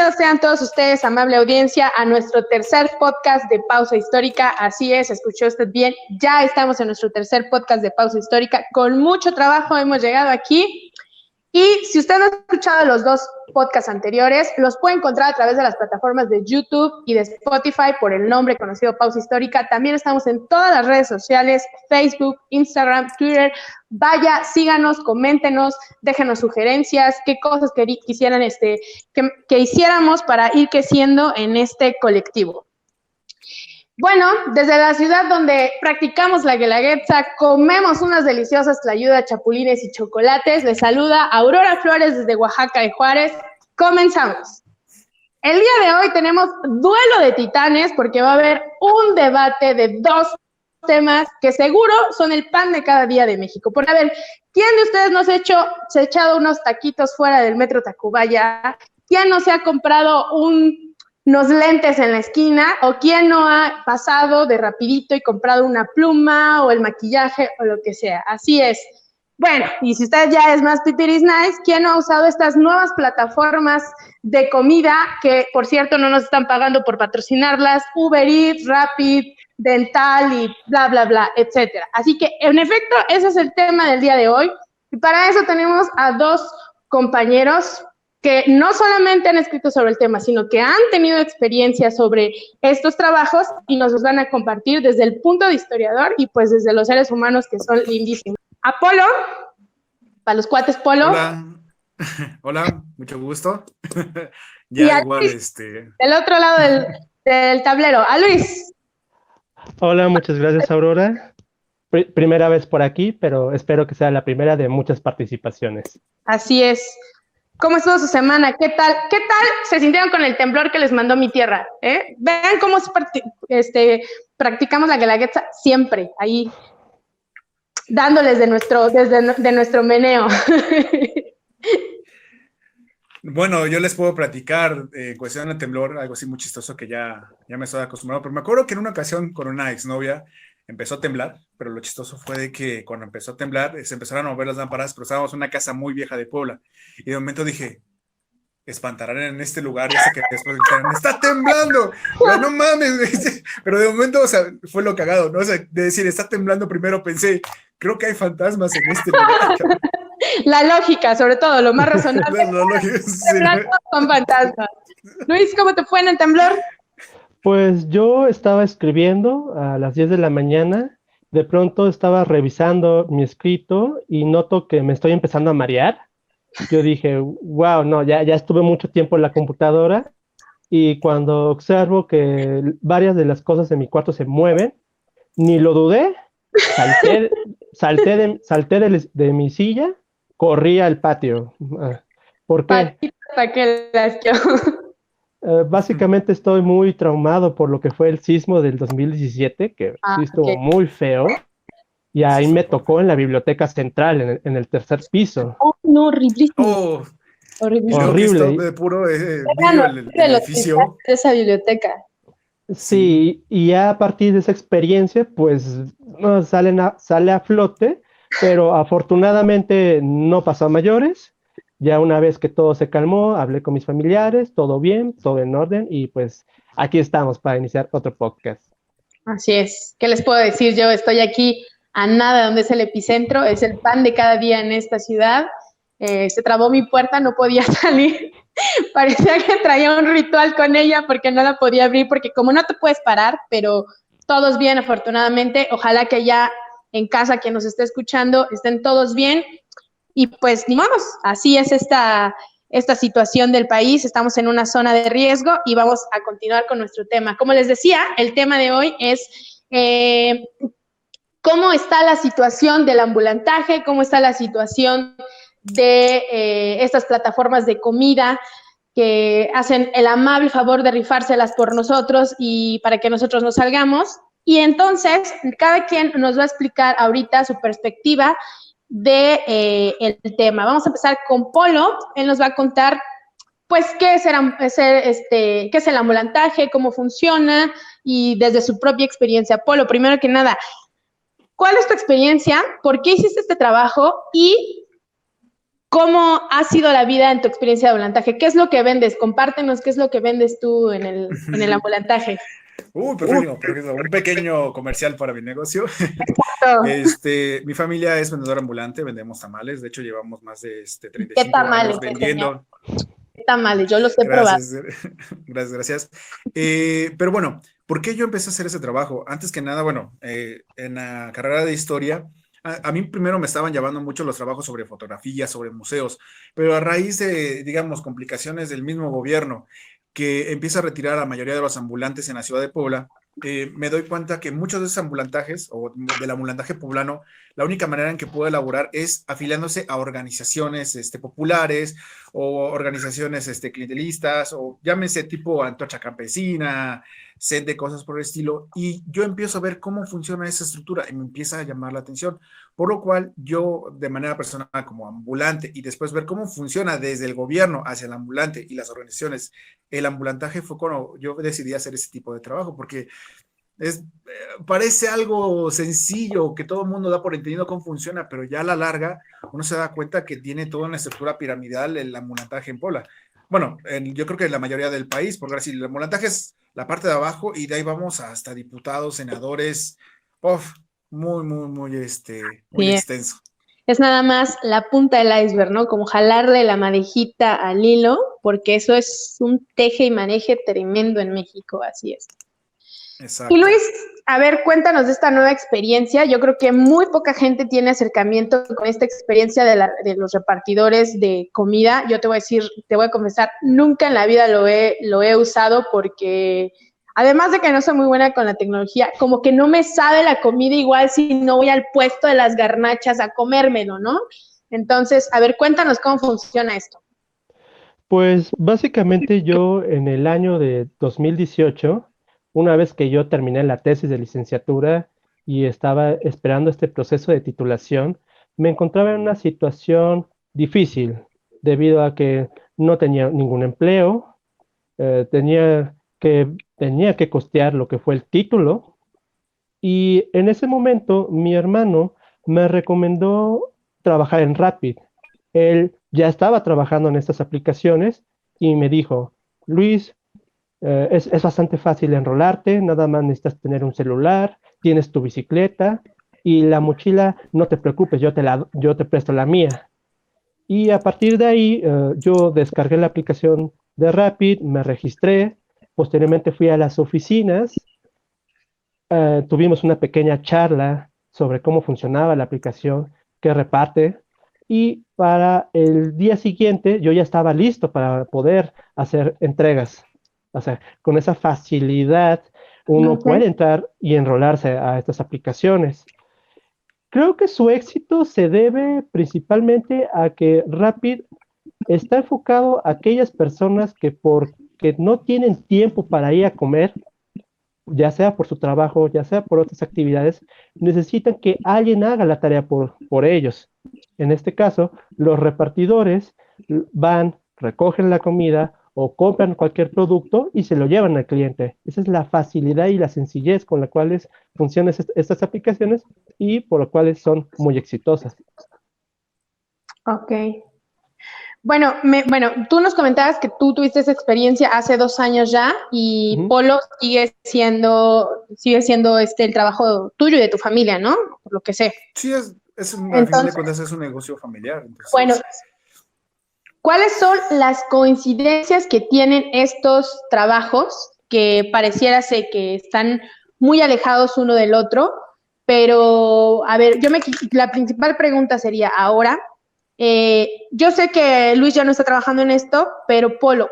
Bienvenidos sean todos ustedes, amable audiencia, a nuestro tercer podcast de Pausa Histórica. Así es, escuchó usted bien, ya estamos en nuestro tercer podcast de Pausa Histórica. Con mucho trabajo hemos llegado aquí. Y si usted no ha escuchado los dos podcasts anteriores, los puede encontrar a través de las plataformas de YouTube y de Spotify por el nombre conocido Pausa Histórica. También estamos en todas las redes sociales, Facebook, Instagram, Twitter. Vaya, síganos, coméntenos, déjenos sugerencias, qué cosas quisieran que hiciéramos para ir creciendo en este colectivo. Bueno, desde la ciudad donde practicamos la guelaguetza, comemos unas deliciosas tlayudas, chapulines y chocolates, les saluda Aurora Flores desde Oaxaca de Juárez. Comenzamos. El día de hoy tenemos duelo de titanes porque va a haber un debate de dos temas que seguro son el pan de cada día de México. Por a ver, ¿quién de ustedes no se ha echado unos taquitos fuera del metro Tacubaya? ¿Quién no se ha comprado unos lentes en la esquina? ¿O quién no ha pasado de rapidito y comprado una pluma o el maquillaje o lo que sea? Así es. Bueno, y si usted ya es más pipiris nice, ¿quién no ha usado estas nuevas plataformas de comida que, por cierto, no nos están pagando por patrocinarlas? Uber Eats, Rapid, Dental y bla, bla, bla, etcétera. Así que, en efecto, ese es el tema del día de hoy. Y para eso tenemos a dos compañeros que no solamente han escrito sobre el tema, sino que han tenido experiencia sobre estos trabajos y nos los van a compartir desde el punto de historiador y pues desde los seres humanos que son lindísimos. Apolo, para los cuates Polo. Hola, hola, mucho gusto. Ya igual, Luis, del otro lado del tablero, a Luis. Hola, muchas gracias, Aurora. Primera vez por aquí, pero espero que sea la primera de muchas participaciones. Así es. ¿Cómo estuvo su semana? ¿Qué tal se sintieron con el temblor que les mandó mi tierra? Vean cómo practicamos la guelaguetza siempre, ahí, dándoles de nuestro meneo. Bueno, yo les puedo platicar cuestión de temblor, algo así muy chistoso que ya me estoy acostumbrado, pero me acuerdo que en una ocasión con una exnovia empezó a temblar, pero lo chistoso fue de que cuando empezó a temblar se empezaron a mover las lámparas, pero estábamos en una casa muy vieja de Puebla, y de momento dije, espantarán en este lugar, y hasta que después dijeron, ¡está temblando! Pero no mames, pero de momento, o sea, fue lo cagado, ¿no? O sea, de decir, está temblando primero, pensé, creo que hay fantasmas en este lugar. La lógica, sobre todo, lo más razonable. La lógica, sí. Con fantasmas. Luis, ¿cómo te fue en el temblor? Pues yo estaba escribiendo a las 10 de la mañana, de pronto estaba revisando mi escrito y noto que me estoy empezando a marear. Yo dije, wow, no, ya estuve mucho tiempo en la computadora y cuando observo que varias de las cosas en mi cuarto se mueven, ni lo dudé, salté de mi silla, corrí al patio. ¿Por qué? Básicamente estoy muy traumado por lo que fue el sismo del 2017, que sí estuvo muy feo. Y ahí me tocó en la biblioteca central, en el tercer piso. Oh, no, horriblísimo. Horrible. De puro vidrio el edificio. Esa biblioteca. Sí, y ya a partir de esa experiencia, pues sale a flote, pero afortunadamente no pasó a mayores. Ya una vez que todo se calmó, hablé con mis familiares, todo bien, todo en orden, y pues aquí estamos para iniciar otro podcast. Así es. ¿Qué les puedo decir? Yo estoy aquí a nada donde es el epicentro, es el pan de cada día en esta ciudad. Se trabó mi puerta, no podía salir. Parecía que traía un ritual con ella porque no la podía abrir, porque como no te puedes parar, pero todos bien, afortunadamente. Ojalá que ya en casa, quien nos esté escuchando, estén todos bien. Y pues ni modo, así es esta situación del país, estamos en una zona de riesgo y vamos a continuar con nuestro tema. Como les decía, el tema de hoy es cómo está la situación del ambulantaje, cómo está la situación de estas plataformas de comida que hacen el amable favor de rifárselas por nosotros y para que nosotros nos salgamos. Y entonces, cada quien nos va a explicar ahorita su perspectiva del tema. Vamos a empezar con Polo. Él nos va a contar, pues, qué es el ambulantaje, cómo funciona y desde su propia experiencia. Polo, primero que nada, ¿cuál es tu experiencia? ¿Por qué hiciste este trabajo? Y ¿cómo ha sido la vida en tu experiencia de ambulantaje? ¿Qué es lo que vendes? Compártenos qué es lo que vendes tú en el ambulantaje. Perfecto, perfecto. Un pequeño comercial para mi negocio. Mi familia es vendedora ambulante, vendemos tamales. De hecho, llevamos más de ¿Qué 35 tamales años enseñar? vendiendo. ¿Qué tamales? Yo los he probado. Gracias, gracias. Pero bueno, ¿por qué yo empecé a hacer ese trabajo? Antes que nada, bueno, en la carrera de historia, a mí primero me estaban llamando mucho los trabajos sobre fotografía, sobre museos, pero a raíz de, digamos, complicaciones del mismo gobierno que empieza a retirar a la mayoría de los ambulantes en la ciudad de Puebla, me doy cuenta que muchos de esos ambulantajes o del ambulantaje poblano, la única manera en que puedo elaborar es afiliándose a organizaciones populares o organizaciones clientelistas o llámese tipo Antorcha Campesina, set de cosas por el estilo, y yo empiezo a ver cómo funciona esa estructura y me empieza a llamar la atención, por lo cual yo de manera personal como ambulante y después ver cómo funciona desde el gobierno hacia el ambulante y las organizaciones, el ambulantaje fue cuando yo decidí hacer ese tipo de trabajo, porque parece algo sencillo, que todo el mundo da por entendido cómo funciona, pero ya a la larga uno se da cuenta que tiene toda una estructura piramidal el ambulantaje en Puebla. Bueno, yo creo que en la mayoría del país, porque así el ambulantaje es la parte de abajo y de ahí vamos hasta diputados, senadores, muy, muy, muy, muy Sí, extenso. es nada más la punta del iceberg, ¿no? Como jalarle la madejita al hilo, porque eso es un teje y maneje tremendo en México, así es. Y Exacto. Luis, a ver, cuéntanos de esta nueva experiencia. Yo creo que muy poca gente tiene acercamiento con esta experiencia de los repartidores de comida. Yo te voy a decir, te voy a confesar, nunca en la vida lo he usado porque, además de que no soy muy buena con la tecnología, como que no me sabe la comida igual si no voy al puesto de las garnachas a comérmelo, ¿no? Entonces, a ver, cuéntanos cómo funciona esto. Pues básicamente yo en el año de 2018, una vez que yo terminé la tesis de licenciatura y estaba esperando este proceso de titulación, me encontraba en una situación difícil debido a que no tenía ningún empleo, tenía que costear lo que fue el título y en ese momento mi hermano me recomendó trabajar en Rapid. Él ya estaba trabajando en estas aplicaciones y me dijo, Luis, es bastante fácil enrolarte, nada más necesitas tener un celular, tienes tu bicicleta y la mochila, no te preocupes, yo te presto la mía. Y a partir de ahí, yo descargué la aplicación de Rapid, me registré, posteriormente fui a las oficinas, tuvimos una pequeña charla sobre cómo funcionaba la aplicación que reparte y para el día siguiente yo ya estaba listo para poder hacer entregas. O sea, con esa facilidad uno Okay. puede entrar y enrolarse a estas aplicaciones. Creo que su éxito se debe principalmente a que Rapid está enfocado a aquellas personas que porque no tienen tiempo para ir a comer, ya sea por su trabajo, ya sea por otras actividades, necesitan que alguien haga la tarea por ellos. En este caso, los repartidores van, recogen la comida o compran cualquier producto y se lo llevan al cliente. Esa es la facilidad y la sencillez con la cuales funcionan estas aplicaciones y por lo cuales son muy exitosas. Ok. Bueno, tú nos comentabas que tú tuviste esa experiencia hace 2 años ya y Ujú. Polo sigue siendo el trabajo tuyo y de tu familia, ¿no? Por lo que sé. Sí, al final de Entonces, cuentas es un negocio familiar, bueno, entonces. ¿cuáles son las coincidencias que tienen estos trabajos que pareciera ser que están muy alejados uno del otro? Pero, a ver, la principal pregunta sería ahora, yo sé que Luis ya no está trabajando en esto, pero Polo,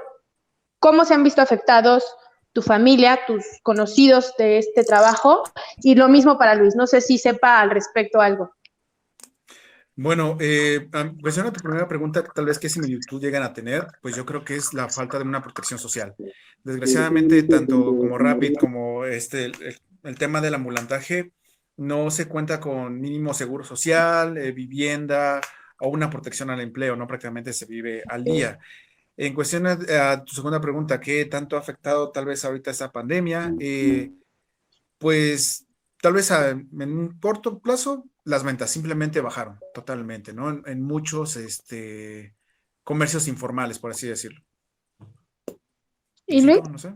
¿cómo se han visto afectados tu familia, tus conocidos de este trabajo? Y lo mismo para Luis, no sé si sepa al respecto algo. Bueno, cuestión tu primera pregunta, tal vez qué similitud llegan a tener, pues yo creo que es la falta de una protección social. Desgraciadamente, tanto como Rapid como el tema del ambulantaje, no se cuenta con mínimo seguro social, vivienda o una protección al empleo, ¿no? Prácticamente se vive al día. En cuestión a tu segunda pregunta, ¿qué tanto ha afectado tal vez ahorita esta pandemia? Pues tal vez en un corto plazo las ventas, simplemente bajaron totalmente, ¿no? En muchos comercios informales, por así decirlo. ¿Y Luis? Luisito, no sé.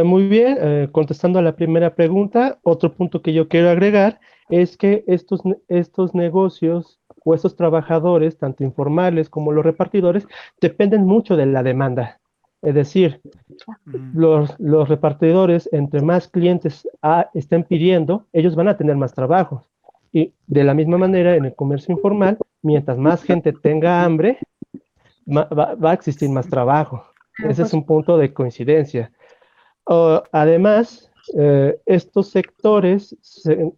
Muy bien, contestando a la primera pregunta, otro punto que yo quiero agregar es que estos negocios o estos trabajadores, tanto informales como los repartidores, dependen mucho de la demanda. Es decir, los repartidores, entre más clientes estén pidiendo, ellos van a tener más trabajo. Y de la misma manera, en el comercio informal, mientras más gente tenga hambre, va a existir más trabajo. Ese es un punto de coincidencia. Además, estos sectores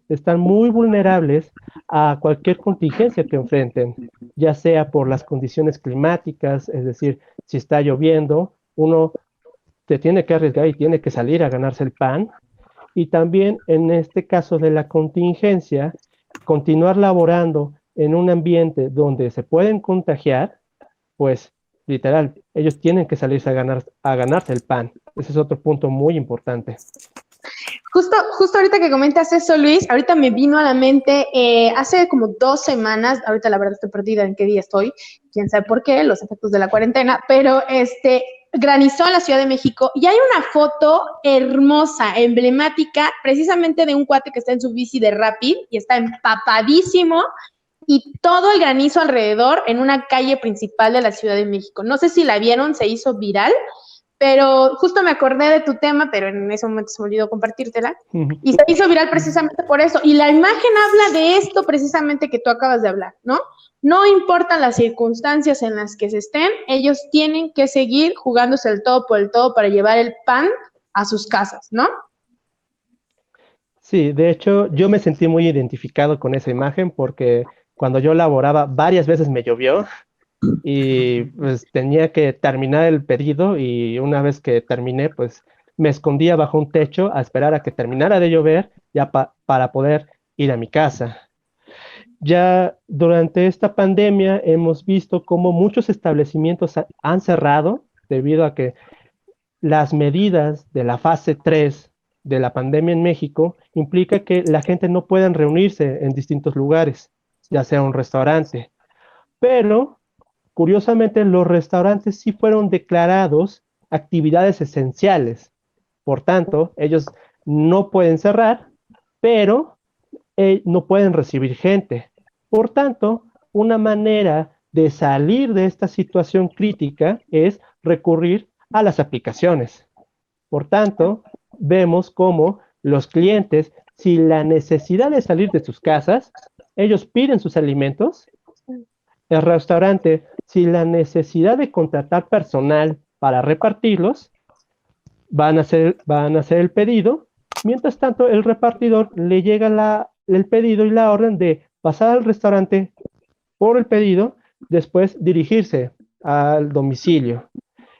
están muy vulnerables a cualquier contingencia que enfrenten, ya sea por las condiciones climáticas, es decir, si está lloviendo, uno se tiene que arriesgar y tiene que salir a ganarse el pan. Y también en este caso de la contingencia, continuar laborando en un ambiente donde se pueden contagiar, pues literal, ellos tienen que salirse a ganarse el pan. Ese es otro punto muy importante. Justo ahorita que comentas eso, Luis, ahorita me vino a la mente, hace como 2 semanas, ahorita la verdad estoy perdida en qué día estoy, quién sabe por qué, los efectos de la cuarentena, pero granizó en la Ciudad de México y hay una foto hermosa, emblemática, precisamente de un cuate que está en su bici de Rapid y está empapadísimo y todo el granizo alrededor en una calle principal de la Ciudad de México. No sé si la vieron, se hizo viral, pero justo me acordé de tu tema, pero en ese momento se me olvidó compartírtela, y se hizo viral precisamente por eso, y la imagen habla de esto precisamente que tú acabas de hablar, ¿no? No importan las circunstancias en las que se estén, ellos tienen que seguir jugándose el todo por el todo para llevar el pan a sus casas, ¿no? Sí, de hecho, yo me sentí muy identificado con esa imagen porque cuando yo laboraba varias veces me llovió y pues tenía que terminar el pedido y una vez que terminé, pues me escondía bajo un techo a esperar a que terminara de llover ya para poder ir a mi casa. Ya durante esta pandemia hemos visto cómo muchos establecimientos han cerrado debido a que las medidas de la fase 3 de la pandemia en México implica que la gente no pueda reunirse en distintos lugares, ya sea un restaurante. Pero, curiosamente, los restaurantes sí fueron declarados actividades esenciales. Por tanto, ellos no pueden cerrar, pero no pueden recibir gente. Por tanto, una manera de salir de esta situación crítica es recurrir a las aplicaciones. Por tanto, vemos cómo los clientes, sin la necesidad de salir de sus casas, ellos piden sus alimentos. El restaurante, sin la necesidad de contratar personal para repartirlos, van a hacer el pedido. Mientras tanto, el repartidor le llega el pedido y la orden de pasar al restaurante por el pedido, después dirigirse al domicilio.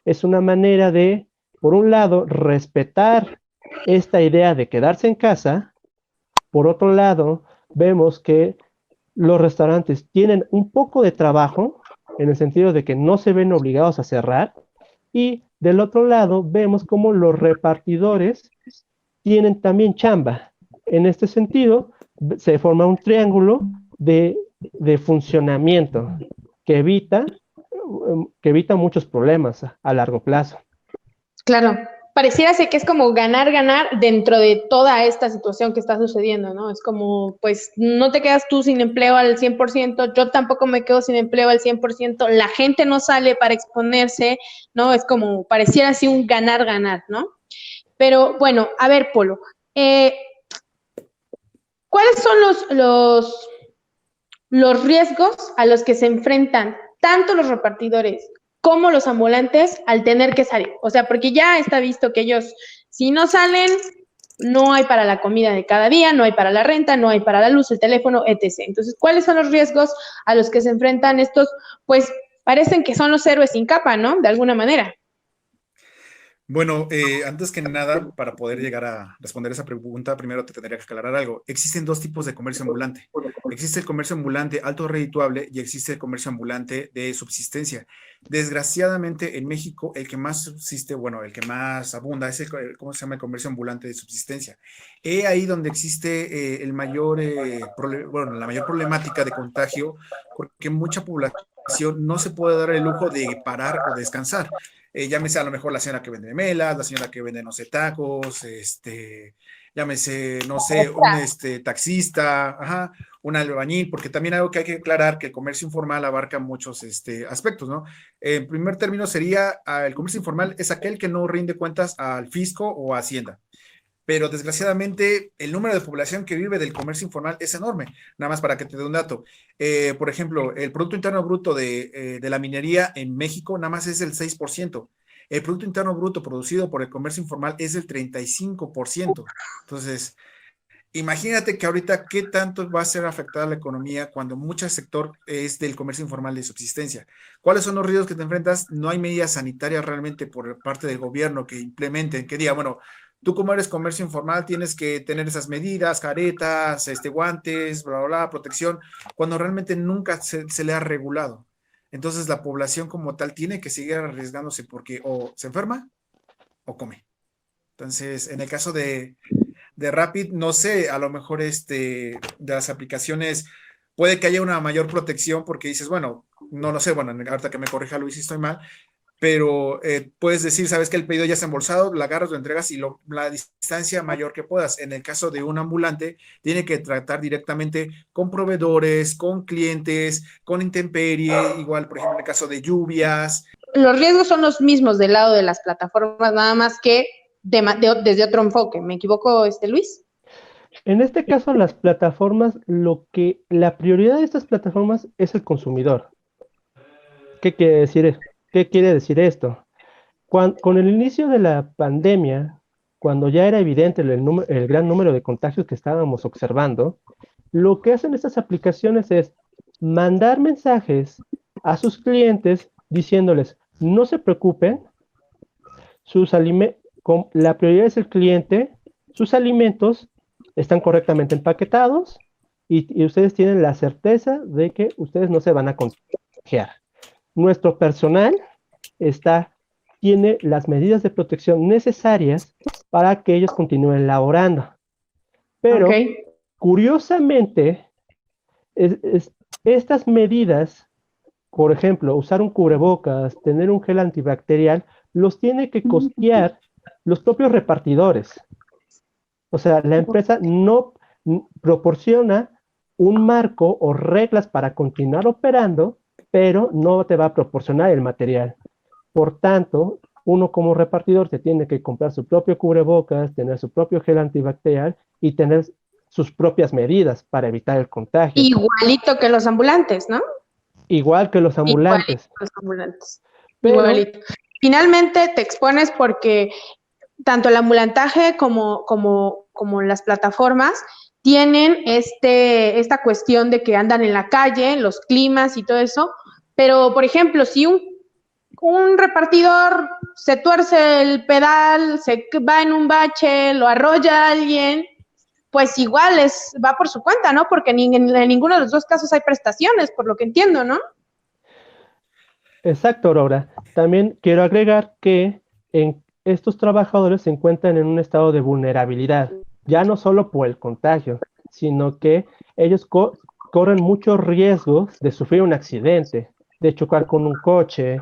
Es una manera de, por un lado, respetar esta idea de quedarse en casa. Por otro lado, vemos que los restaurantes tienen un poco de trabajo en el sentido de que no se ven obligados a cerrar. Y del otro lado, vemos cómo los repartidores tienen también chamba. En este sentido, se forma un triángulo de funcionamiento que evita muchos problemas a largo plazo. Claro, pareciera ser que es como ganar, ganar dentro de toda esta situación que está sucediendo, ¿no? Es como, pues, no te quedas tú sin empleo al 100%, yo tampoco me quedo sin empleo al 100%, la gente no sale para exponerse, ¿no? Es como, pareciera así un ganar, ganar, ¿no? Pero, bueno, a ver, Polo, ¿cuáles son los riesgos a los que se enfrentan tanto los repartidores como los ambulantes al tener que salir? O sea, porque ya está visto que ellos, si no salen, no hay para la comida de cada día, no hay para la renta, no hay para la luz, el teléfono, etc. Entonces, ¿cuáles son los riesgos a los que se enfrentan estos? Pues parecen que son los héroes sin capa, ¿no? De alguna manera. Bueno, antes que nada, para poder llegar a responder esa pregunta, primero te tendría que aclarar algo. Existen dos tipos de comercio ambulante. Existe el comercio ambulante alto redituable y existe el comercio ambulante de subsistencia. Desgraciadamente, en México, el que más subsiste, bueno, el que más abunda es ¿cómo se llama? El comercio ambulante de subsistencia. Es ahí donde existe el mayor, bueno, la mayor problemática de contagio, porque mucha población no se puede dar el lujo de parar o descansar. Llámese a lo mejor la señora que vende melas, la señora que vende, no sé, tacos, llámese, no sé, un taxista, ajá, un albañil, porque también algo que hay que aclarar, que el comercio informal abarca muchos aspectos, ¿no? En primer término sería, el comercio informal es aquel que no rinde cuentas al fisco o a Hacienda, pero desgraciadamente el número de población que vive del comercio informal es enorme. Nada más para que te dé un dato. Por ejemplo, el Producto Interno Bruto de la minería en México nada más es el 6%. El Producto Interno Bruto producido por el comercio informal es el 35%. Entonces, imagínate que ahorita qué tanto va a ser afectada la economía cuando mucho sector es del comercio informal de subsistencia. ¿Cuáles son los riesgos que te enfrentas? No hay medidas sanitarias realmente por parte del gobierno que implementen, que diga, bueno, tú como eres comercio informal tienes que tener esas medidas, caretas, guantes, bla, bla, bla, protección, cuando realmente nunca se le ha regulado. Entonces la población como tal tiene que seguir arriesgándose porque o se enferma o come. Entonces, en el caso de Rapid, no sé, a lo mejor de las aplicaciones puede que haya una mayor protección porque dices, bueno, no lo sé, bueno, ahorita que me corrija Luis si estoy mal, pero puedes decir, sabes que el pedido ya está embolsado, la agarras, lo entregas y la distancia mayor que puedas. En el caso de un ambulante, tiene que tratar directamente con proveedores, con clientes, con intemperie, igual, por ejemplo, en el caso de lluvias. Los riesgos son los mismos del lado de las plataformas, nada más que desde otro enfoque. ¿Me equivoco, Luis? En este caso, las plataformas, la prioridad de estas plataformas es el consumidor. ¿Qué quiere decir, qué quiere decir esto? Con el inicio de la pandemia, cuando ya era evidente el gran número de contagios que estábamos observando, lo que hacen estas aplicaciones es mandar mensajes a sus clientes diciéndoles, no se preocupen, la prioridad es el cliente, sus alimentos están correctamente empaquetados y ustedes tienen la certeza de que ustedes no se van a contagiar. Nuestro personal tiene las medidas de protección necesarias para que ellos continúen laborando. Pero, curiosamente, estas medidas, por ejemplo, usar un cubrebocas, tener un gel antibacterial, los tiene que costear los propios repartidores. O sea, la empresa no proporciona un marco o reglas para continuar operando, pero no te va a proporcionar el material. Por tanto, uno como repartidor se tiene que comprar su propio cubrebocas, tener su propio gel antibacterial y tener sus propias medidas para evitar el contagio. Igualito que los ambulantes, ¿no? Igual que los ambulantes. Igualito que los ambulantes. Pero, igualito. Finalmente te expones porque tanto el ambulantaje como las plataformas tienen esta cuestión de que andan en la calle, los climas y todo eso, pero por ejemplo, si un repartidor se tuerce el pedal, se va en un bache, lo arrolla a alguien, pues igual va por su cuenta, ¿no? Porque en ninguno de los dos casos hay prestaciones, por lo que entiendo, ¿no? Exacto, Aurora. También quiero agregar que estos trabajadores se encuentran en un estado de vulnerabilidad, ya no solo por el contagio, sino que ellos corren muchos riesgos de sufrir un accidente, de chocar con un coche,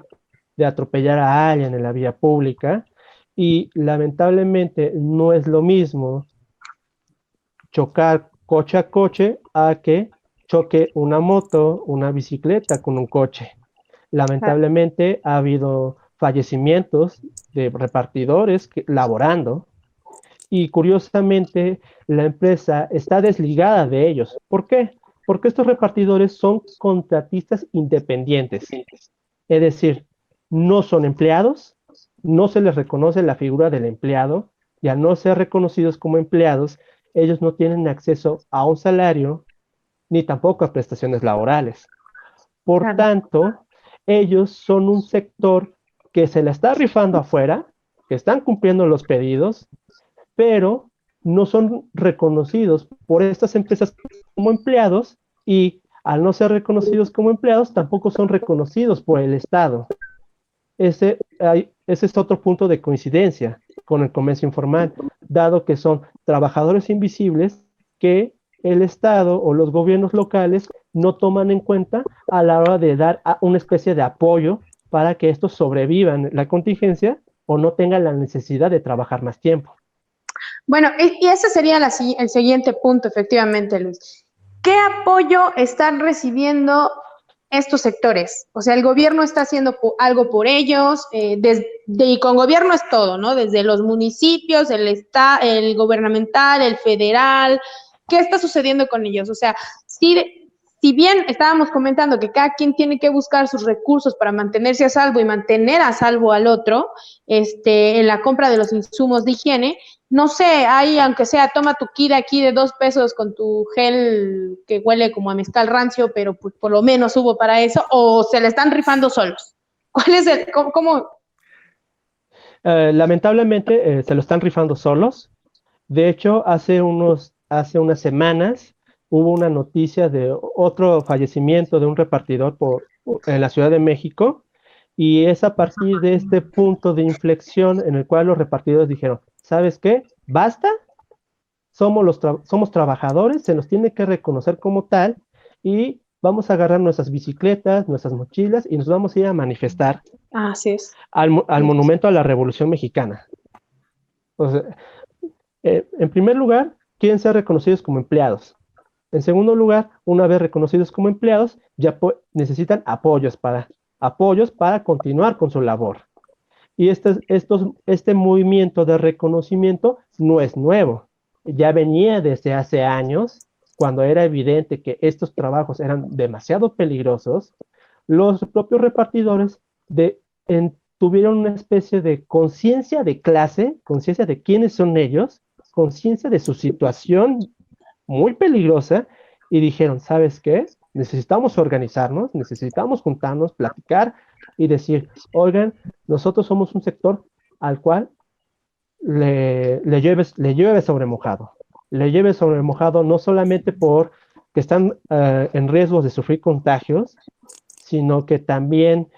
de atropellar a alguien en la vía pública, y lamentablemente no es lo mismo chocar coche a coche a que choque una moto, una bicicleta con un coche. Lamentablemente ha habido fallecimientos de repartidores laborando y curiosamente la empresa está desligada de ellos. ¿Por qué? Porque estos repartidores son contratistas independientes. Es decir, no son empleados, no se les reconoce la figura del empleado y al no ser reconocidos como empleados, ellos no tienen acceso a un salario ni tampoco a prestaciones laborales. Por tanto, ellos son un sector que se la está rifando afuera, que están cumpliendo los pedidos, pero no son reconocidos por estas empresas como empleados y al no ser reconocidos como empleados, tampoco son reconocidos por el Estado. Ese es otro punto de coincidencia con el comercio informal, dado que son trabajadores invisibles que el Estado o los gobiernos locales no toman en cuenta a la hora de dar una especie de apoyo para que estos sobrevivan la contingencia o no tengan la necesidad de trabajar más tiempo. Bueno, y ese sería el siguiente punto, efectivamente, Luis. ¿Qué apoyo están recibiendo estos sectores? O sea, el gobierno está haciendo algo por ellos, y con gobierno es todo, ¿no? Desde los municipios, el gubernamental, el federal. ¿Qué está sucediendo con ellos? O sea, si bien estábamos comentando que cada quien tiene que buscar sus recursos para mantenerse a salvo y mantener a salvo al otro, en la compra de los insumos de higiene, no sé, hay, aunque sea, toma tu kit aquí de $2 con tu gel que huele como a mezcal rancio, pero pues por lo menos hubo para eso, o se le están rifando solos. ¿Cuál es cómo? Lamentablemente se lo están rifando solos. De hecho, hace unas semanas hubo una noticia de otro fallecimiento de un repartidor en la Ciudad de México, y es a partir de este punto de inflexión en el cual los repartidores dijeron, ¿sabes qué? Basta, somos trabajadores, se nos tiene que reconocer como tal, y vamos a agarrar nuestras bicicletas, nuestras mochilas, y nos vamos a ir a manifestar Así es. al monumento a la Revolución Mexicana. O sea, en primer lugar, quieren ser reconocidos como empleados. En segundo lugar, una vez reconocidos como empleados, ya necesitan apoyos para continuar con su labor. Y este movimiento de reconocimiento no es nuevo. Ya venía desde hace años, cuando era evidente que estos trabajos eran demasiado peligrosos. Los propios repartidores tuvieron una especie de conciencia de clase, conciencia de quiénes son ellos, conciencia de su situación muy peligrosa, y dijeron, ¿sabes qué? Necesitamos organizarnos, necesitamos juntarnos, platicar y decir, oigan, nosotros somos un sector al cual le llueve sobre mojado. Le llueve sobre mojado no solamente por que están en riesgo de sufrir contagios, sino que también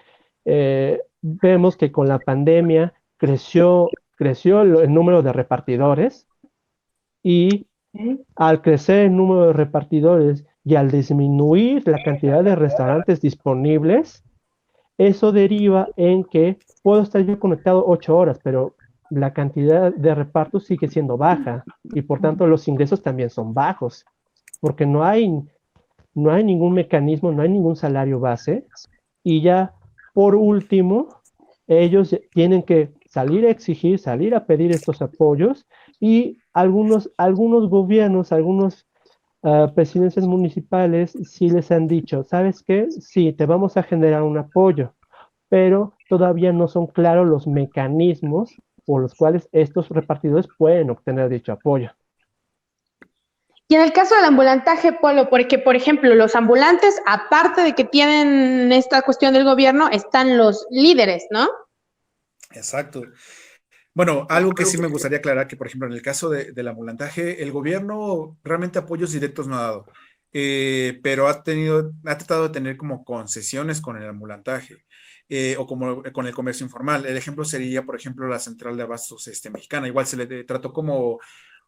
vemos que con la pandemia creció el número de repartidores, y al crecer el número de repartidores y al disminuir la cantidad de restaurantes disponibles, eso deriva en que puedo estar yo conectado 8 horas, pero la cantidad de repartos sigue siendo baja y por tanto los ingresos también son bajos, porque no hay ningún mecanismo, no hay ningún salario base, y ya por último, ellos tienen que salir a exigir, salir a pedir estos apoyos, y algunos gobiernos, presidencias municipales sí les han dicho, ¿sabes qué? Sí, te vamos a generar un apoyo, pero todavía no son claros los mecanismos por los cuales estos repartidores pueden obtener dicho apoyo. Y en el caso del ambulantaje, Polo, porque, por ejemplo, los ambulantes, aparte de que tienen esta cuestión del gobierno, están los líderes, ¿no? Exacto. Bueno, algo que sí me gustaría aclarar, que por ejemplo en el caso del ambulantaje, el gobierno realmente apoyos directos no ha dado, pero ha tratado de tener como concesiones con el ambulantaje, o como con el comercio informal. El ejemplo sería, por ejemplo, la central de abastos mexicana. Igual se le trató como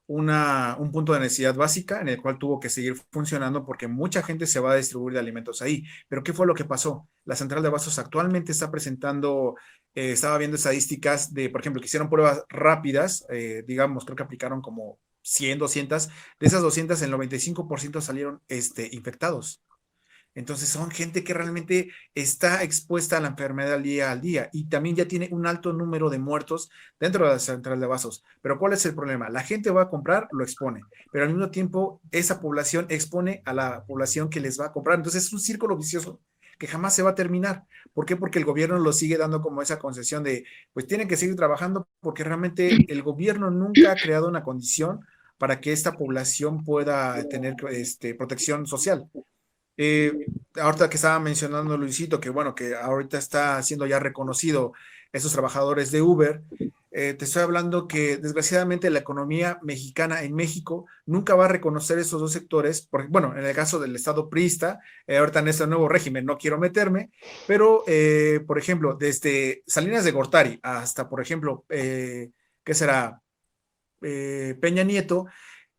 un punto de necesidad básica en el cual tuvo que seguir funcionando porque mucha gente se va a distribuir de alimentos ahí. Pero ¿qué fue lo que pasó? La central de abastos actualmente está presentando, estaba viendo estadísticas de, por ejemplo, que hicieron pruebas rápidas, digamos, creo que aplicaron como 100, 200, de esas 200 el 95% salieron infectados. Entonces son gente que realmente está expuesta a la enfermedad al día y también ya tiene un alto número de muertos dentro de la central de abastos. Pero ¿cuál es el problema? La gente va a comprar, lo expone, pero al mismo tiempo esa población expone a la población que les va a comprar. Entonces es un círculo vicioso que jamás se va a terminar. ¿Por qué? Porque el gobierno lo sigue dando como esa concesión de, pues tienen que seguir trabajando porque realmente el gobierno nunca ha creado una condición para que esta población pueda tener protección social. Ahorita que estaba mencionando Luisito, que bueno, que ahorita está siendo ya reconocido esos trabajadores de Uber, te estoy hablando que desgraciadamente la economía mexicana en México nunca va a reconocer esos dos sectores, porque, bueno, en el caso del Estado priista, ahorita en este nuevo régimen no quiero meterme, pero, por ejemplo, desde Salinas de Gortari hasta, por ejemplo, ¿qué será? Peña Nieto,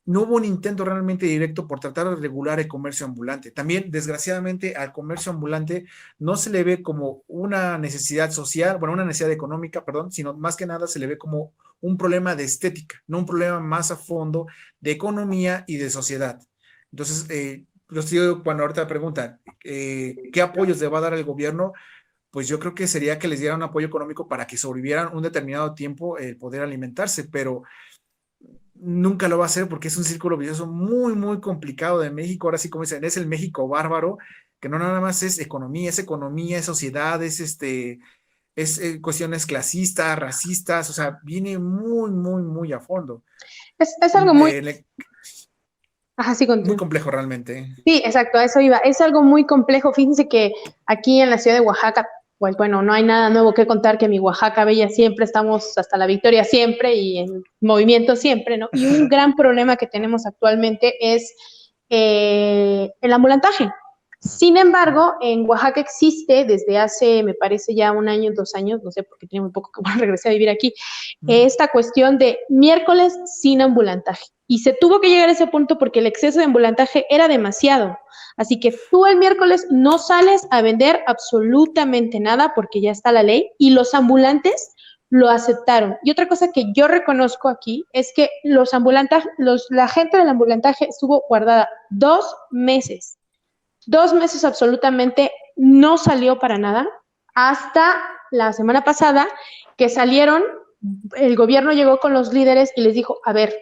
no hubo un intento realmente directo por tratar de regular el comercio ambulante. También, desgraciadamente, al comercio ambulante no se le ve como una necesidad social, bueno, una necesidad económica, perdón, sino más que nada se le ve como un problema de estética, no un problema más a fondo de economía y de sociedad. Entonces, los digo, cuando ahorita preguntan, ¿qué apoyos le va a dar el gobierno? Pues yo creo que sería que les dieran un apoyo económico para que sobrevivieran un determinado tiempo el poder alimentarse, pero nunca lo va a hacer porque es un círculo vicioso muy, muy complicado de México. Ahora sí, como dicen, es el México bárbaro, que no nada más es economía, es sociedad, cuestiones clasistas, racistas, o sea, viene muy, muy, muy a fondo. Es algo muy... Ajá, sí, Muy continúo. complejo realmente. Sí, exacto, a eso iba. Es algo muy complejo. Fíjense que aquí en la ciudad de Oaxaca, pues bueno, no hay nada nuevo que contar que mi Oaxaca bella siempre estamos hasta la victoria siempre y en movimiento siempre, ¿no? Y un gran problema que tenemos actualmente es el ambulantaje. Sin embargo, en Oaxaca existe desde hace, me parece ya 1 año, 2 años, no sé, porque tiene muy poco que regresé a vivir aquí, esta cuestión de miércoles sin ambulantaje. Y se tuvo que llegar a ese punto porque el exceso de ambulantaje era demasiado. Así que tú el miércoles no sales a vender absolutamente nada porque ya está la ley y los ambulantes lo aceptaron. Y otra cosa que yo reconozco aquí es que la gente del ambulantaje estuvo guardada 2 meses. 2 meses absolutamente no salió para nada hasta la semana pasada que salieron, el gobierno llegó con los líderes y les dijo, a ver,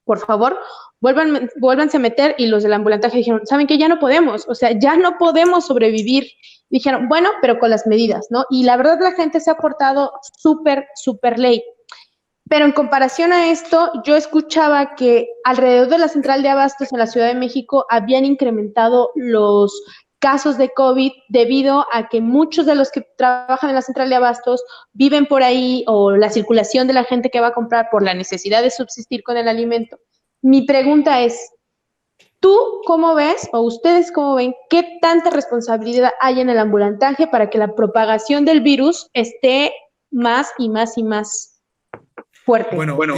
por favor, vuélvanse a meter, y los del ambulantaje dijeron, ¿saben qué? Ya no podemos, o sea, ya no podemos sobrevivir. Dijeron, bueno, pero con las medidas, ¿no? Y la verdad la gente se ha portado súper, súper ley. Pero en comparación a esto, yo escuchaba que alrededor de la central de abastos en la Ciudad de México habían incrementado los casos de COVID debido a que muchos de los que trabajan en la central de abastos viven por ahí, o la circulación de la gente que va a comprar por la necesidad de subsistir con el alimento. Mi pregunta es, ¿tú cómo ves, o ustedes cómo ven, qué tanta responsabilidad hay en el ambulantaje para que la propagación del virus esté más y más y más fuerte? Bueno,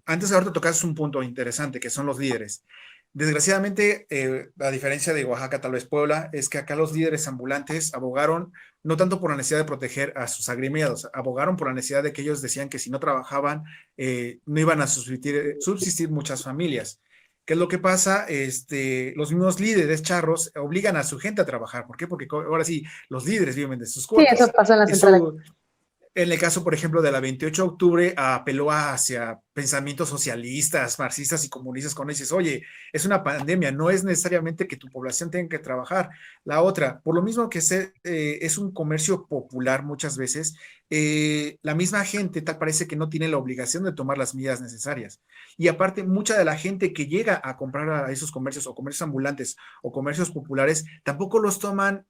antes ahorita tocaste un punto interesante, que son los líderes. Desgraciadamente, a diferencia de Oaxaca, tal vez Puebla, es que acá los líderes ambulantes abogaron no tanto por la necesidad de proteger a sus agremiados, abogaron por la necesidad de que ellos decían que si no trabajaban, no iban a subsistir muchas familias. ¿Qué es lo que pasa? Los mismos líderes charros obligan a su gente a trabajar. ¿Por qué? Porque ahora sí, los líderes viven de sus cuotas. Sí, eso pasa en la central. En el caso, por ejemplo, de la 28 de octubre, apeló hacia pensamientos socialistas, marxistas y comunistas, cuando dices, oye, es una pandemia, no es necesariamente que tu población tenga que trabajar. La otra, por lo mismo que es un comercio popular muchas veces, la misma gente tal parece que no tiene la obligación de tomar las medidas necesarias. Y aparte, mucha de la gente que llega a comprar a esos comercios, o comercios ambulantes, o comercios populares, tampoco los toman,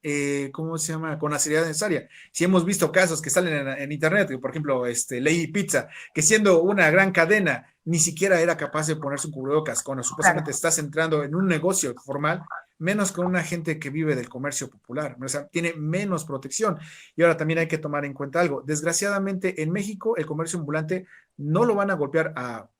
¿cómo se llama?, con la seriedad necesaria. Si hemos visto casos que salen en internet, por ejemplo, Lady Pizza, que siendo una gran cadena, ni siquiera era capaz de ponerse un cubrebocas cuando supuestamente estás entrando en un negocio formal, menos con una gente que vive del comercio popular, o sea, tiene menos protección. Y ahora también hay que tomar en cuenta algo. Desgraciadamente, en México, el comercio ambulante no lo van a golpear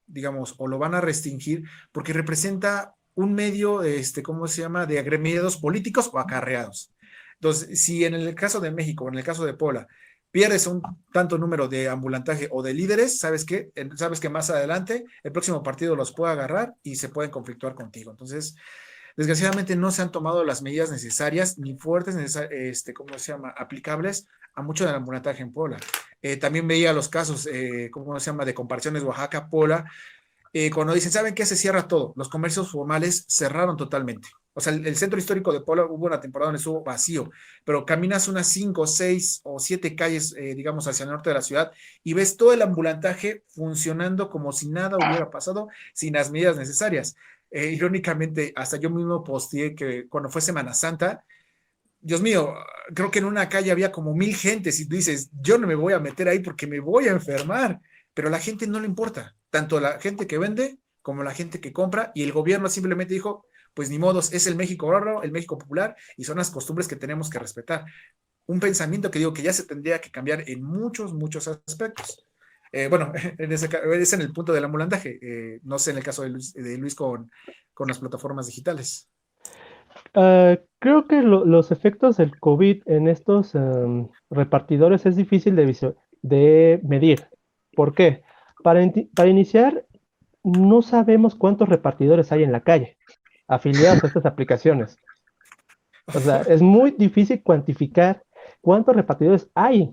digamos, o lo van a restringir porque representa un medio, ¿cómo se llama?, de agremiados políticos o acarreados. Entonces, si en el caso de México, en el caso de Puebla, pierdes un tanto número de ambulantaje o de líderes, ¿sabes qué? Sabes que más adelante el próximo partido los puede agarrar y se pueden conflictuar contigo. Entonces, desgraciadamente no se han tomado las medidas necesarias ni fuertes, ¿cómo se llama?, aplicables a mucho del ambulantaje en Puebla. También veía los casos, ¿cómo se llama?, de comparaciones Oaxaca-Puebla, cuando dicen, ¿saben qué? Se cierra todo. Los comercios formales cerraron totalmente. O sea, el centro histórico de Puebla hubo una temporada donde estuvo vacío, pero caminas unas 5, 6 o 7 calles, digamos, hacia el norte de la ciudad y ves todo el ambulantaje funcionando como si nada hubiera pasado, sin las medidas necesarias. Irónicamente, hasta yo mismo posteé que cuando fue Semana Santa, Dios mío, creo que en una calle había como 1,000 gentes y tú dices, yo no me voy a meter ahí porque me voy a enfermar, pero a la gente no le importa, tanto la gente que vende como la gente que compra, y el gobierno simplemente dijo, pues ni modos, es el México raro, el México popular, y son las costumbres que tenemos que respetar. Un pensamiento que digo que ya se tendría que cambiar en muchos, muchos aspectos. Bueno, es en el punto del ambulantaje, no sé en el caso de Luis con las plataformas digitales. Creo que los efectos del COVID en estos repartidores es difícil de medir. ¿Por qué? Para iniciar, no sabemos cuántos repartidores hay en la calle afiliados a estas aplicaciones. O sea, es muy difícil cuantificar cuántos repartidores hay.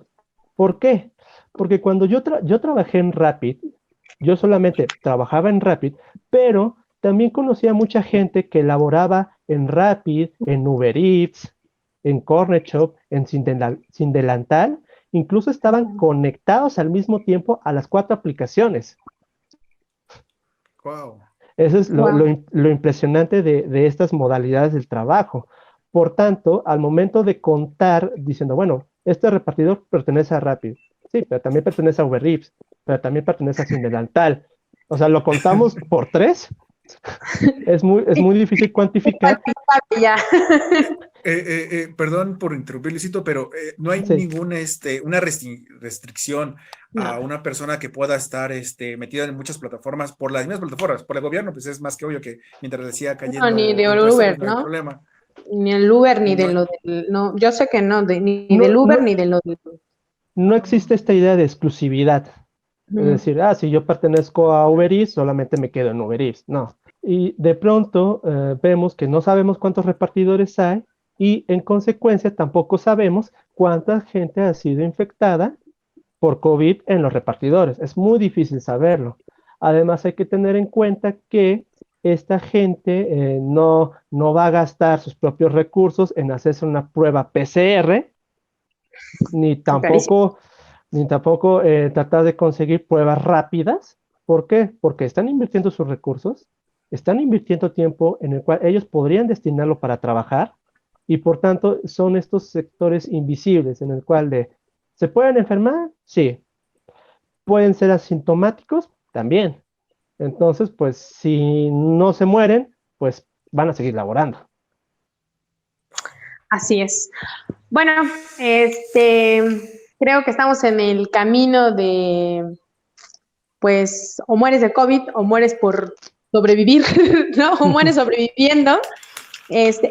¿Por qué? Porque cuando yo trabajé en Rapid, yo solamente trabajaba en Rapid, pero también conocía mucha gente que laboraba en Rapid, en Uber Eats, en Corner Shop, en Sin Delantal, incluso estaban conectados al mismo tiempo a las 4 aplicaciones. Wow. Eso es Wow. lo impresionante de estas modalidades del trabajo. Por tanto, al momento de contar, diciendo, bueno, este repartidor pertenece a Rapid, sí, pero también pertenece a Uber Eats, pero también pertenece a Sin Delantal. O sea, lo contamos por 3, es muy difícil cuantificar. Ya. Perdón por interrumpir, Luisito, pero no hay Sí, ninguna una restricción No, a una persona que pueda estar metida en muchas plataformas, por las mismas plataformas, por el gobierno, pues es más que obvio que mientras decía no, ni cayendo de impuestos, pues Uber, no hay ¿no? problema. Ni el Uber, ni de No, lo del, no, yo sé que no, ni no, del Uber, no, ni de lo del. no existe esta idea de exclusividad. Es Ujú. decir, si yo pertenezco a Uber Eats, solamente me quedo en Uber Eats. No. Y de pronto vemos que no sabemos cuántos repartidores hay y en consecuencia tampoco sabemos cuánta gente ha sido infectada por COVID en los repartidores. Es muy difícil saberlo. Además hay que tener en cuenta que esta gente no va a gastar sus propios recursos en hacerse una prueba PCR, ni Son carísimos. tampoco tratar de conseguir pruebas rápidas. ¿Por qué? Porque están invirtiendo sus recursos, están invirtiendo tiempo en el cual ellos podrían destinarlo para trabajar y por tanto son estos sectores invisibles en el cual ¿se pueden enfermar? Sí. ¿Pueden ser asintomáticos? También. Entonces, pues si no se mueren, pues van a seguir laborando. Así es. Bueno, creo que estamos en el camino de, pues, o mueres de COVID o mueres por sobrevivir, ¿no? O mueres sobreviviendo.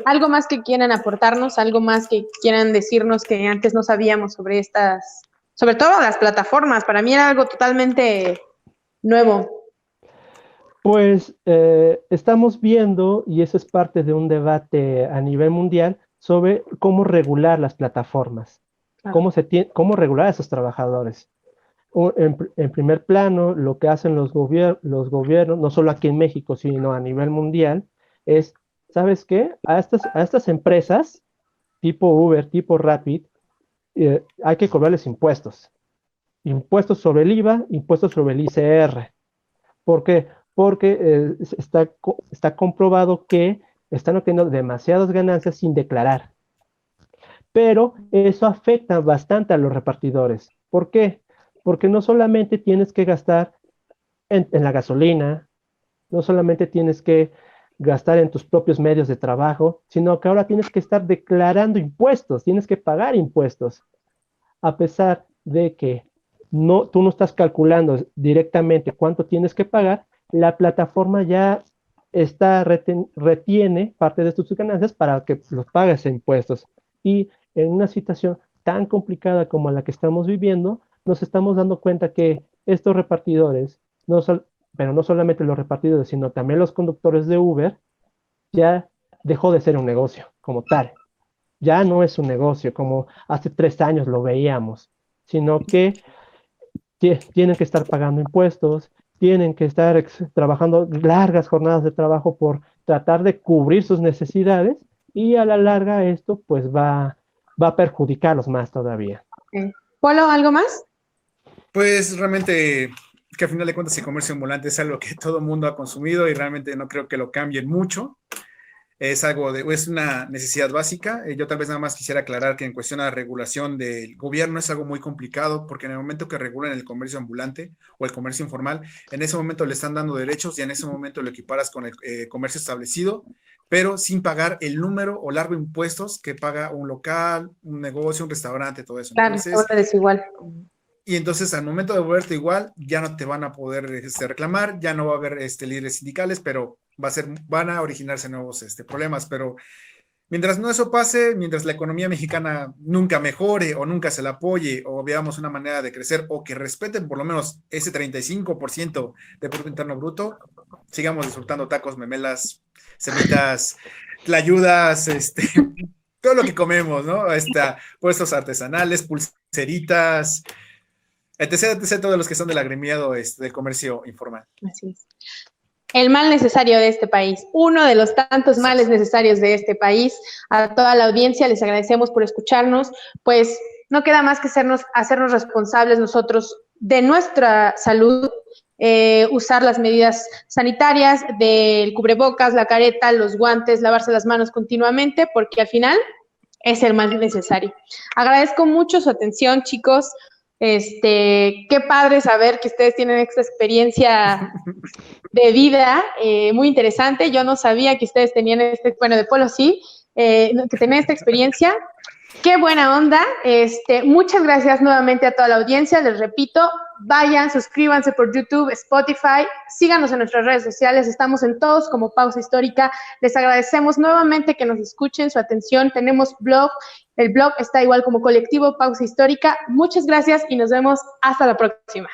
Algo más que quieran aportarnos, algo más que quieran decirnos que antes no sabíamos sobre estas, sobre todo las plataformas. Para mí era algo totalmente nuevo. Pues estamos viendo, y eso es parte de un debate a nivel mundial, sobre cómo regular las plataformas, Claro. cómo regular a esos trabajadores. En primer plano, lo que hacen los gobiernos, no solo aquí en México, sino a nivel mundial, es, ¿sabes qué? A estas empresas, tipo Uber, tipo Rapid, hay que cobrarles impuestos. Impuestos sobre el IVA, impuestos sobre el ICR. ¿Por qué? Porque está comprobado que están obteniendo demasiadas ganancias sin declarar. Pero eso afecta bastante a los repartidores. ¿Por qué? Porque no solamente tienes que gastar en la gasolina, no solamente tienes que gastar en tus propios medios de trabajo, sino que ahora tienes que estar declarando impuestos, tienes que pagar impuestos. A pesar de que tú no estás calculando directamente cuánto tienes que pagar, la plataforma ya retiene parte de tus ganancias para que los pagues en impuestos. Y en una situación tan complicada como la que estamos viviendo, nos estamos dando cuenta que estos repartidores, pero no solamente los repartidores, sino también los conductores de Uber, ya dejó de ser un negocio como tal. Ya no es un negocio como hace 3 años lo veíamos, sino que tienen que estar pagando impuestos, tienen que estar trabajando largas jornadas de trabajo por tratar de cubrir sus necesidades y a la larga esto pues va a perjudicarlos más todavía. Okay. ¿Polo, algo más? pues realmente que a final de cuentas el comercio ambulante es algo que todo el mundo ha consumido y realmente no creo que lo cambien mucho. es una necesidad básica. Yo tal vez nada más quisiera aclarar que en cuestión a la regulación del gobierno es algo muy complicado, porque en el momento que regulan el comercio ambulante o el comercio informal, en ese momento le están dando derechos y en ese momento lo equiparas con el comercio establecido, pero sin pagar el número o largo de impuestos que paga un local, un negocio, un restaurante, todo eso. Claro, Entonces, es desigual. y entonces al momento de volverte igual, ya no te van a poder reclamar, ya no va a haber líderes sindicales, pero van a originarse nuevos problemas. Pero mientras no eso pase, mientras la economía mexicana nunca mejore o nunca se la apoye o veamos una manera de crecer o que respeten por lo menos ese 35% de Producto Interno Bruto, sigamos disfrutando tacos, memelas, semitas, tlayudas, todo lo que comemos, ¿no? Puestos artesanales, pulseritas, etc., todos los que son del agremiado del comercio informal. Así es. El mal necesario de este país, uno de los tantos males necesarios de este país. A toda la audiencia les agradecemos por escucharnos, pues no queda más que hacernos responsables nosotros de nuestra salud, usar las medidas sanitarias del cubrebocas, la careta, los guantes, lavarse las manos continuamente, porque al final es el mal necesario. Agradezco mucho su atención, chicos. Qué padre saber que ustedes tienen esta experiencia de vida muy interesante. Yo no sabía que ustedes tenían bueno, de Polo sí, que tenían esta experiencia. Qué buena onda. Muchas gracias nuevamente a toda la audiencia. Les repito, vayan, suscríbanse por YouTube, Spotify, síganos en nuestras redes sociales. Estamos en todos como Pausa Histórica. Les agradecemos nuevamente que nos escuchen, su atención. Tenemos blog. El blog está igual como Colectivo Pausa Histórica. Muchas gracias y nos vemos hasta la próxima.